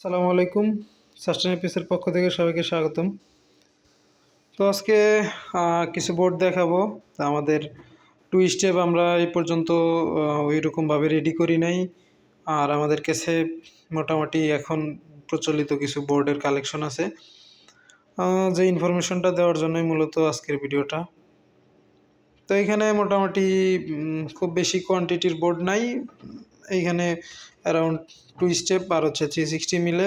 আসসালামু আলাইকুম। সাস্টেন পিসের পক্ষ থেকে সবাইকে স্বাগতম। তো আজকে কিছু বোর্ড দেখাবো। তা আমাদের 2 স্টেপ আমরা এই পর্যন্ত ওইরকমভাবে রেডি করি নাই। আর আমাদের কাছে মোটামুটি এখন প্রচলিত কিছু বোর্ডের কালেকশন আছে। যে ইনফরমেশনটা দেওয়ার জন্যই মূলত আজকের ভিডিওটা। তো এখানে মোটামুটি খুব বেশি কোয়ান্টিটির বোর্ড নাই। এইখানে অ্যারাউন্ড 2 স্টেপ আর হচ্ছে 360 মিলে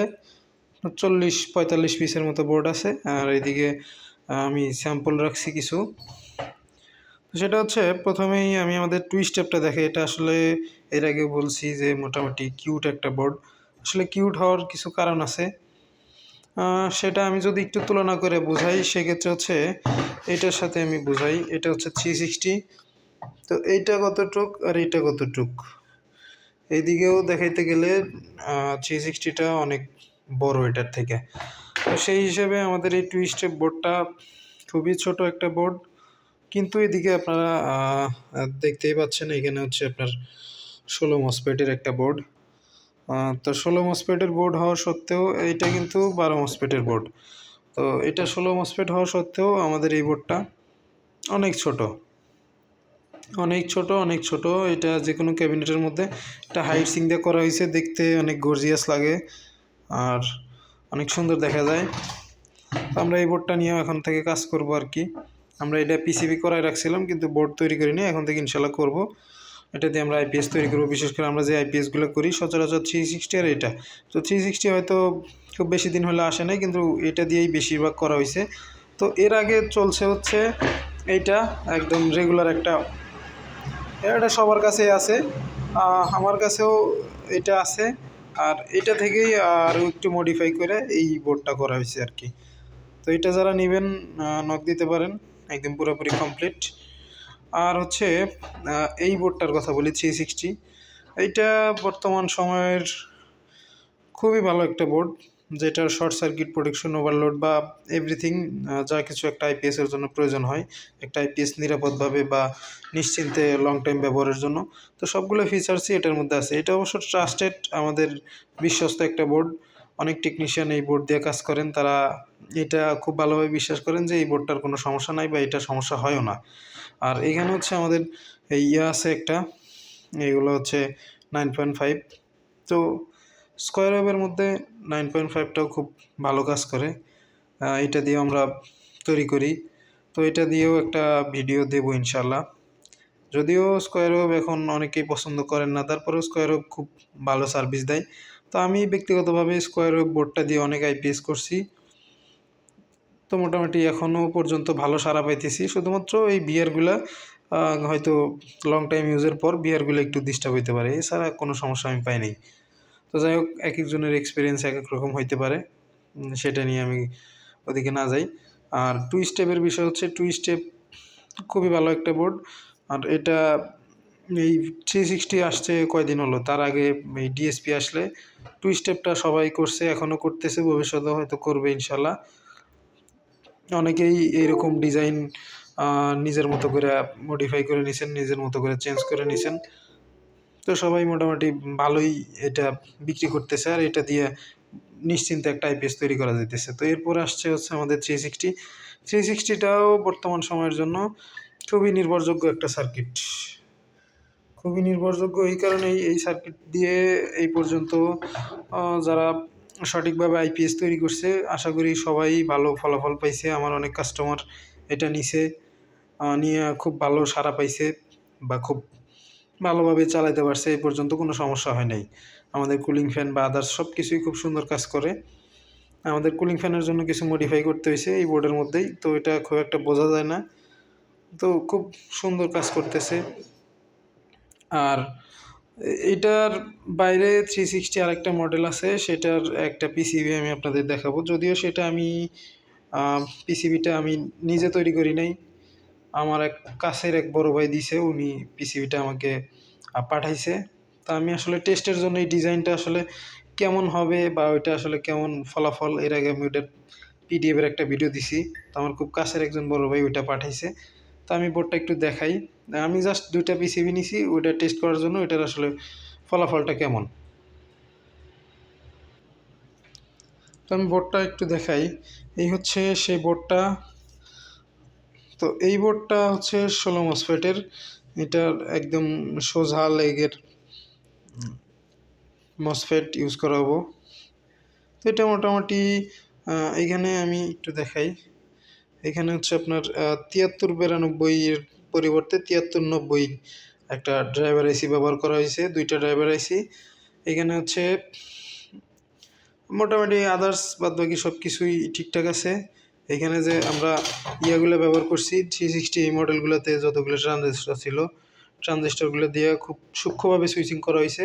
40-45 পিসের মতো বোর্ড আছে। আর এইদিকে আমি স্যাম্পল রাখছি কিছু। তো সেটা হচ্ছে প্রথমেই আমি আমাদের 2 স্টেপটা দেখাই। এটা আসলে এর আগে বলছি যে মোটামুটি কিউট একটা বোর্ড। আসলে কিউট হওয়ার কিছু কারণ আছে। সেটা আমি যদি একটু তুলনা করে বোঝাই সেক্ষেত্রে হচ্ছে এটার সাথে আমি বোঝাই। এটা হচ্ছে 360। তো এইটা কতটুক আর এইটা কতটুক। এইদিকেও দেখাইতে গেলে 360টা অনেক বড় এটার থেকে। তো সেই হিসেবে আমাদের এই 2 স্টেপ বোর্ডটা খুবই ছোট একটা বোর্ড। কিন্তু এদিকে আপনারা দেখতেই পাচ্ছেন এখানে হচ্ছে আপনার 16 মসফেটের একটা বোর্ড। তো 16 মসফেটের বোর্ড হওয়া সত্ত্বেও এইটা কিন্তু 12 মসফেটের বোর্ড। তো এটা 16 মসফেট হওয়া সত্ত্বেও আমাদের এই বোর্ডটা অনেক ছোট। অনেক ছোট। এটা যেকোনো ক্যাবিনেটের মধ্যে একটা হাইট সিং দিয়ে করা হয়েছে। দেখতে অনেক গর্জিয়াস লাগে আর অনেক সুন্দর দেখা যায়। তো আমরা এই বোর্ডটা নিয়েও এখন থেকে কাজ করব আর কি। আমরা এটা পিসিবি করায় রাখছিলাম কিন্তু বোর্ড তৈরি করিনি। এখন থেকে ইনশাল্লাহ করব। এটা দিয়ে আমরা আইপিএস তৈরি করব। বিশেষ করে আমরা যে আইপিএসগুলো করি সচরাচর 360 আর এটা। তো 360 হয়তো খুব বেশি দিন হলে আসে নাই, কিন্তু এটা দিয়েই বেশিরভাগ করা হয়েছে। তো এর আগে চলছে হচ্ছে এইটা একদম রেগুলার একটা, এটা সবার কাছেই আছে। আমার কাছেও এটা আছে। আর এটা থেকেই আরও একটু মডিফাই করে এই বোর্ডটা করা হয়েছে আর কি। তো এটা যারা নেবেন নক দিতে পারেন, একদম পুরোপুরি কমপ্লিট। আর হচ্ছে এই বোর্ডটার কথা বলি 360। এইটা বর্তমান সময়ের খুবই ভালো একটা বোর্ড, যেটার শর্ট সার্কিট প্রোটেকশন, ওভারলোড বা এভরিথিং যা কিছু একটা আইপিএসের জন্য প্রয়োজন হয়, একটা আইপিএস নিরাপদভাবে বা নিশ্চিন্তে লং টাইম ব্যবহারের জন্য। তো সবগুলো ফিচার্সই এটার মধ্যে আছে। এটা অবশ্য ট্রাস্টেড, আমাদের বিশ্বস্ত একটা বোর্ড। অনেক টেকনিশিয়ান এই বোর্ড দিয়ে কাজ করেন। তারা এটা খুব ভালোভাবে বিশ্বাস করেন যে এই বোর্ডটার কোনো সমস্যা নাই বা এটা সমস্যা হয়ও না। আর এখানে হচ্ছে আমাদের এই আছে একটা, এইগুলো হচ্ছে 9.5। তো স্কোয়ার ওয়েভের মধ্যে 9.5টাও খুব ভালো কাজ করে। এটা দিয়ে আমরা তৈরি করি। তো এটা দিয়েও একটা ভিডিও দেব ইনশাল্লাহ। যদিও স্কোয়ার ওয়েভ এখন অনেকেই পছন্দ করেন না, তারপরেও স্কোয়ার ওয়েভ খুব ভালো সার্ভিস দেয়। তো আমি ব্যক্তিগতভাবে স্কোয়ার ওয়েভ বোর্ডটা দিয়ে অনেক আইপিএস করছি। তো মোটামুটি এখনও পর্যন্ত ভালো সাড়া পাইতেছি। শুধুমাত্র এই বিয়ারগুলা হয়তো লং টাইম ইউজের পর বিয়ারগুলো একটু ডিস্টার্ব হইতে পারে, এছাড়া কোনো সমস্যা আমি পাই নাই। তো যাই হোক, এক একজনের এক্সপিরিয়েন্স এক এক রকম হইতে পারে, সেটা নিয়ে আমি ওদিকে না যাই। আর 2 স্টেপের বিষয় হচ্ছে 2 স্টেপ খুবই ভালো একটা বোর্ড। আর এটা এই 360 আসছে কয়দিন হলো, তার আগে এই ডিএসপি আসলে 2 স্টেপটা সবাই করছে, এখনও করতেছে, ভবিষ্যতেও হয়তো করবে ইনশাল্লাহ। অনেকেই এইরকম ডিজাইন নিজের মতো করে মডিফাই করে নিছেন, নিজের মতো করে চেঞ্জ করে নিছেন। তো সবাই মোটামুটি ভালোই এটা বিক্রি করতেছে, আর এটা দিয়ে নিশ্চিন্তে একটা আইপিএস তৈরি করা যাইতেছে। তো এরপর আসছে হচ্ছে আমাদের 360। 360টাও বর্তমান সময়ের জন্য খুবই নির্ভরযোগ্য একটা সার্কিট। খুবই নির্ভরযোগ্য এই কারণেই, এই সার্কিট দিয়ে এই পর্যন্ত যারা সঠিকভাবে আইপিএস তৈরি করছে, আশা করি সবাই ভালো ফলাফল পাইছে। আমার অনেক কাস্টমার এটা নিছে, নিয়ে খুব ভালো সাড়া পাইছে বা খুব ভালোভাবে চালাতে পারছে। এই পর্যন্ত কোনো সমস্যা হয় নাই। আমাদের কুলিং ফ্যান বা আদার্স সব কিছুই খুব সুন্দর কাজ করে। আমাদের কুলিং ফ্যানের জন্য কিছু মডিফাই করতে হয়েছে এই বোর্ডের মধ্যেই, তো এটা খুব একটা বোঝা যায় না। তো খুব সুন্দর কাজ করতেছে। আর এটার বাইরে 360 আরেকটা মডেল আছে, সেটার একটা পিসিবি আমি আপনাদের দেখাবো। যদিও সেটা আমি পিসিবিটা আমি নিজে তৈরি করি নাই, আমার এক কাছের এক বড় ভাই দিছে, উনি পিসিবিটা আমাকে পাঠাইছে। তা আমি আসলে টেস্টের জন্য এই ডিজাইনটা আসলে কেমন হবে বা ওইটা আসলে কেমন ফলাফল, এর আগে আমি ওইটার পিডিএফের একটা ভিডিও দিছি। তো আমার খুব কাছের একজন বড় ভাই ওইটা পাঠাইছে। তো আমি বোর্ডটা একটু দেখাই। আমি জাস্ট 2টা পিসিবি নিছি ওইটা টেস্ট করার জন্য, ওইটার আসলে ফলাফলটা কেমন। তো আমি বোর্ডটা একটু দেখাই। এই হচ্ছে সেই বোর্ডটা। তো এই বোর্ডটা হচ্ছে 16 মসফেটের। এটার একদম সোজা লেগের মসফেট ইউজ করাবো। তো এটা মোটামুটি এইখানে আমি একটু দেখাই। এখানে হচ্ছে আপনার 7392 এর পরিবর্তে 7390 একটা ড্রাইভার আইসি ব্যবহার করা হয়েছে, দুইটা ড্রাইভার আইসি। এখানে হচ্ছে মোটামুটি আদার্স বাদ বাকি সব কিছুই ঠিকঠাক আছে। এখানে যে আমরা ইয়াগুলো ব্যবহার করছি 360 এই মডেলগুলোতে যতগুলো ট্রানজিস্টর ছিল, ট্রানজিস্টরগুলো দিয়ে খুব সূক্ষ্মভাবে সুইচিং করা হয়েছে।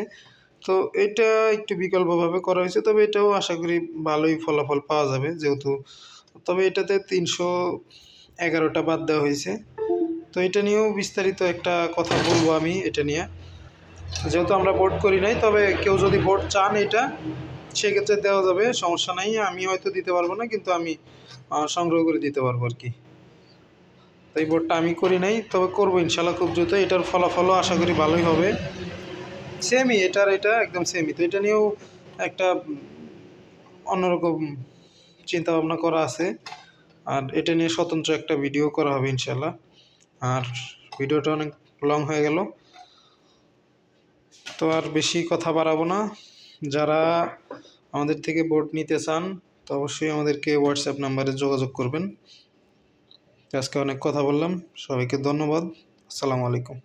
তো এটা একটু বিকল্পভাবে করা হয়েছে, তবে এটাও আশা করি ভালোই ফলাফল পাওয়া যাবে যেহেতু। তবে এটাতে 311টা বাদ দেওয়া হয়েছে। তো এটা নিয়েও বিস্তারিত একটা কথা বলবো আমি এটা নিয়ে, যেহেতু আমরা বোর্ড করি নাই। তবে কেউ যদি বোর্ড চান এটা, সেক্ষেত্রে দেওয়া যাবে, সমস্যা নাই। আমি হয়তো দিতে পারবো না, কিন্তু আমি সংগ্রহ করে দিতে পারবো আর কি। তো এই বোর্ডটা আমি করি নাই, তবে করবো ইনশাল্লাহ খুব দ্রুত। এটার ফলাফলও আশা করি ভালোই হবে। সেমই, এটা একদম সেমই। তো এটা নিয়েও একটা অন্যরকম চিন্তা ভাবনা করা আছে, আর এটা নিয়ে স্বতন্ত্র একটা ভিডিও করা হবে ইনশাল্লাহ। আর ভিডিওটা অনেক লং হয়ে গেল, তো আর বেশি কথা বাড়াবো না। যারা আমাদের থেকে বোর্ড নিতে চান তো অবশ্যই আমাদেরকে হোয়াটসঅ্যাপ নাম্বারে যোগাযোগ করবেন। আজকে অনেক কথা বললাম, সবাইকে ধন্যবাদ। আসসালামু আলাইকুম।